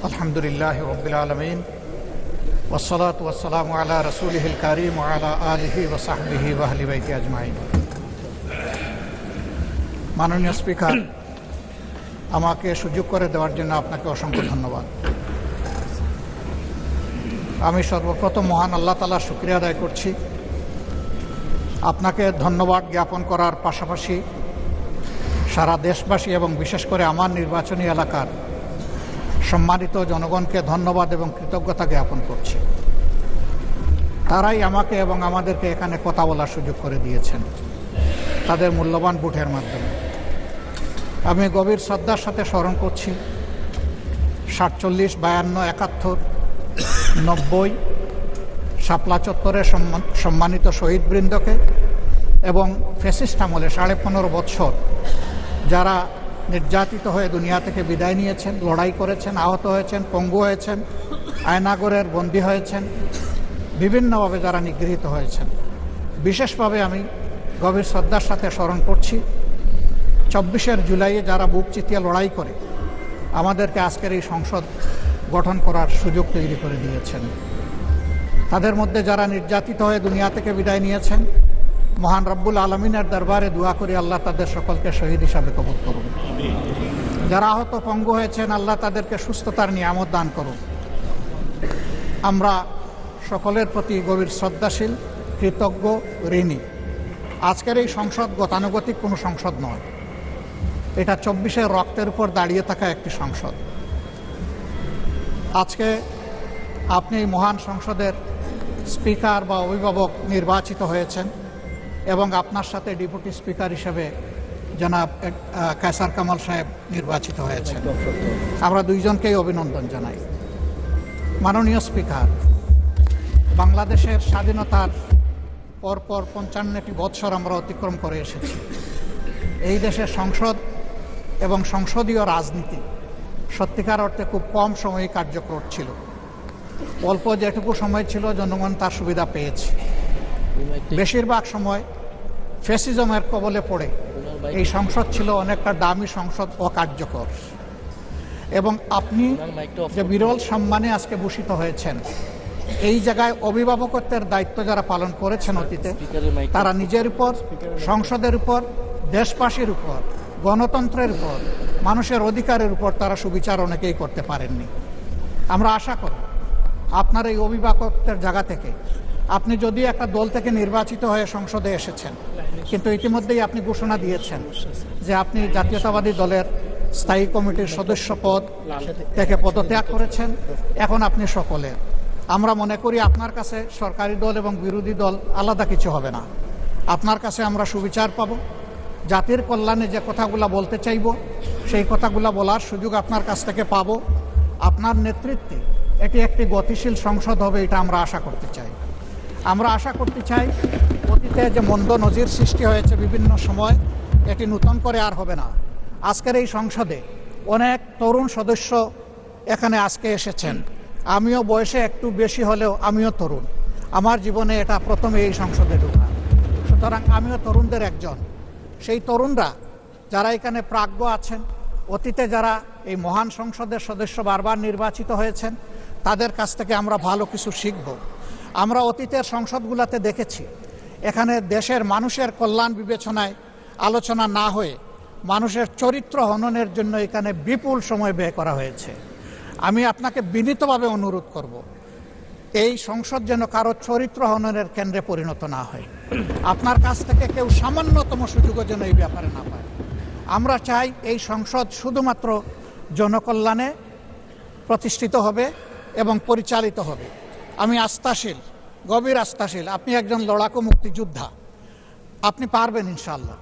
আলহামদুলিল্লাহ রাব্বিল আলামিন ওয়াসসালাতু ওয়াসসালামু আলা রাসূলিহিল কারীম ওয়া আলা আলিহি ওয়া সাহবিহি ওয়া আহলি বাইতি আজমাইন। মাননীয় স্পিকার, আমাকে সুযোগ করে দেওয়ার জন্য আপনাকে অসংখ্য ধন্যবাদ। আমি সর্বপ্রথম মহান আল্লাহ তাআলার শুকরিয়া আদায় করছি। আপনাকে ধন্যবাদ জ্ঞাপন করার পাশাপাশি সারা দেশবাসী এবং বিশেষ করে আমার নির্বাচনী এলাকার সম্মানিত জনগণকে ধন্যবাদ এবং কৃতজ্ঞতা জ্ঞাপন করছি। তারাই আমাকে এবং আমাদেরকে এখানে কথা বলার সুযোগ করে দিয়েছেন তাদের মূল্যবান ভোটের মাধ্যমে। আমি গভীর শ্রদ্ধার সাথে স্মরণ করছি 47, 52, 71, 90 শাপলা চত্বরের সম্মানিত শহীদবৃন্দকে এবং ফ্যাসিস্ট আমলে 15.5 বছর যারা নির্যাতিত হয়ে দুনিয়া থেকে বিদায় নিয়েছেন, লড়াই করেছেন, আহত হয়েছেন, পঙ্গু হয়েছেন, আয়নাগরের বন্দী হয়েছেন, বিভিন্নভাবে যারা নিগৃহীত হয়েছেন, বিশেষভাবে আমি গভীর শ্রদ্ধার সাথে স্মরণ করছি 24 জুলাইয়ে যারা বুক চিতিয়ে লড়াই করে আমাদেরকে আজকের এই সংসদ গঠন করার সুযোগ তৈরি করে দিয়েছেন। তাদের মধ্যে যারা নির্যাতিত হয়ে দুনিয়া থেকে বিদায় নিয়েছেন, মহান রব্বুল আলমিনের দরবারে দোয়া করি আল্লাহ তাদের সকলকে শহীদ হিসাবে কবুল করুন। যারা আহত পঙ্গু হয়েছেন, আল্লাহ তাদেরকে সুস্থতার নিয়ামত দান করুন। আমরা সকলের প্রতি গভীর শ্রদ্ধাশীল, কৃতজ্ঞ, ঋণী। আজকের এই সংসদ গতানুগতিক কোনো সংসদ নয়, এটা 24 রক্তের উপর দাঁড়িয়ে থাকা একটি সংসদ। আজকে আপনি এই মহান সংসদের স্পিকার বা অভিভাবক নির্বাচিত হয়েছেন এবং আপনার সাথে ডেপুটি স্পিকার হিসেবে জনাব কায়সার কামাল সাহেব নির্বাচিত হয়েছেন। আমরা দুইজনকেই অভিনন্দন জানাই। মাননীয় স্পিকার, বাংলাদেশের স্বাধীনতার পরপর 55টি বৎসর আমরা অতিক্রম করে এসেছি। এই দেশের সংসদ এবং সংসদীয় রাজনীতি সত্যিকার অর্থে খুব কম সময়ে কার্যকর ছিল। অল্প যেটুকু সময় ছিল জনগণ তার সুবিধা পেয়েছে। বেশিরভাগ সময় ফ্যাসিজমের কবলে পড়ে এই সংসদ ছিল অনেকটা দামি সংসদ, অকার্যকর। এবং আপনি যে বিরল সম্মানে আজকে ভূষিত হয়েছেন, এই জায়গায় অভিভাবকত্বের দায়িত্ব যারা পালন করেছেন অতীতে, তারা নিজের উপর, সংসদের উপর, দেশবাসীর উপর, গণতন্ত্রের উপর, মানুষের অধিকারের উপর তারা সুবিচার অনেকেই করতে পারেননি। আমরা আশা করি আপনার এই অভিভাবকত্বের জায়গা থেকে আপনি যদিও একটা দল থেকে নির্বাচিত হয়ে সংসদে এসেছেন, কিন্তু ইতিমধ্যেই আপনি ঘোষণা দিয়েছেন যে আপনি জাতীয়তাবাদী দলের স্থায়ী কমিটির সদস্য পদ থেকে পদত্যাগ করেছেন। এখন আপনি সকলের। আমরা মনে করি আপনার কাছে সরকারি দল এবং বিরোধী দল আলাদা কিছু হবে না। আপনার কাছে আমরা সুবিচার পাব, জাতির কল্যাণে যে কথাগুলো বলতে চাইব সেই কথাগুলো বলার সুযোগ আপনার কাছ থেকে পাব। আপনার নেতৃত্বে এটি একটি গতিশীল সংসদ হবে, এটা আমরা আশা করতে চাই। আমরা আশা করতে চাই অতীতে যে মন্দ নজির সৃষ্টি হয়েছে বিভিন্ন সময়, এটি নতুন করে আর হবে না। আজকের এই সংসদে অনেক তরুণ সদস্য এখানে আজকে এসেছেন। আমিও বয়সে একটু বেশি হলেও আমিও তরুণ। আমার জীবনে এটা প্রথমে এই সংসদে ঢোকা, সুতরাং আমিও তরুণদের একজন। সেই তরুণরা যারা এখানে প্রাজ্ঞ আছেন, অতীতে যারা এই মহান সংসদের সদস্য বারবার নির্বাচিত হয়েছেন, তাদের কাছ থেকে আমরা ভালো কিছু শিখব। আমরা অতীতের সংসদগুলোতে দেখেছি এখানে দেশের মানুষের কল্যাণ বিবেচনায় আলোচনা না হয়ে মানুষের চরিত্র হননের জন্য এখানে বিপুল সময় ব্যয় করা হয়েছে। আমি আপনাকে বিনীতভাবে অনুরোধ করব, এই সংসদ যেন কারো চরিত্র হননের কেন্দ্রে পরিণত না হয়। আপনার কাছ থেকে কেউ সামান্যতম সুযোগও যেন এই ব্যাপারে না পায়। আমরা চাই এই সংসদ শুধুমাত্র জনকল্যাণে প্রতিষ্ঠিত হবে এবং পরিচালিত হবে। আমি আস্থাশীল, গভীর আস্থাশীল। আপনি একজন লড়াকু মুক্তিযোদ্ধা, আপনি পারবেন ইনশাআল্লাহ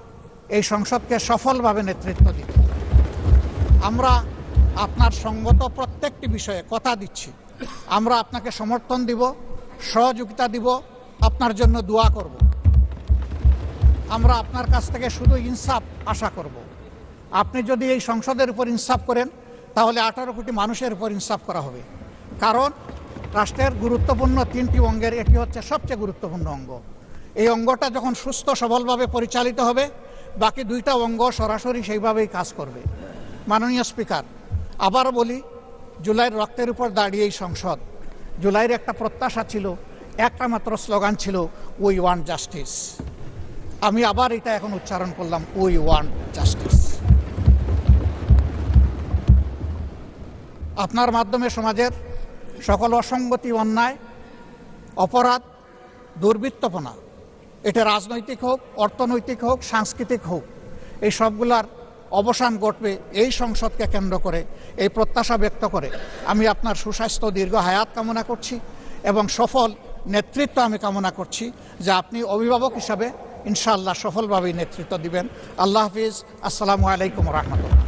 এই সংসদকে সফলভাবে নেতৃত্ব দিতে। আমরা আপনার সঙ্গত প্রত্যেকটি বিষয়ে কথা দিচ্ছি, আমরা আপনাকে সমর্থন দিব, সহযোগিতা দিব, আপনার জন্য দোয়া করব। আমরা আপনার কাছ থেকে শুধু ইনসাফ আশা করব। আপনি যদি এই সংসদের উপর ইনসাফ করেন, তাহলে 18 কোটি মানুষের উপর ইনসাফ করা হবে। কারণ রাষ্ট্রের গুরুত্বপূর্ণ 3টি অঙ্গের এটি হচ্ছে সবচেয়ে গুরুত্বপূর্ণ অঙ্গ। এই অঙ্গটা যখন সুস্থ সবলভাবে পরিচালিত হবে, বাকি 2টা অঙ্গ সরাসরি সেইভাবেই কাজ করবে। মাননীয় স্পিকার, আবারও বলি, জুলাইয়ের রক্তের উপর দাঁড়িয়ে এই সংসদ। জুলাইয়ের একটা প্রত্যাশা ছিল, একটা মাত্র স্লোগান ছিল, উই ওয়ান্ট জাস্টিস। আমি আবার এটা এখন উচ্চারণ করলাম, উই ওয়ান্ট জাস্টিস। আপনার মাধ্যমে সমাজের সকল অসঙ্গতি, অন্যায়, অপরাধ, দুর্বৃত্তপনা, এটা রাজনৈতিক হোক, অর্থনৈতিক হোক, সাংস্কৃতিক হোক, এই সবগুলার অবসান ঘটবে এই সংসদকে কেন্দ্র করে। এই প্রত্যাশা ব্যক্ত করে আমি আপনার সুস্বাস্থ্য, দীর্ঘ হায়াত কামনা করছি এবং সফল নেতৃত্ব আমি কামনা করছি, যে আপনি অভিভাবক হিসাবে ইনশাআল্লাহ সফলভাবেই নেতৃত্ব দিবেন। আল্লাহ হাফিজ। আসসালামু আলাইকুম রহমতুল্লাহ।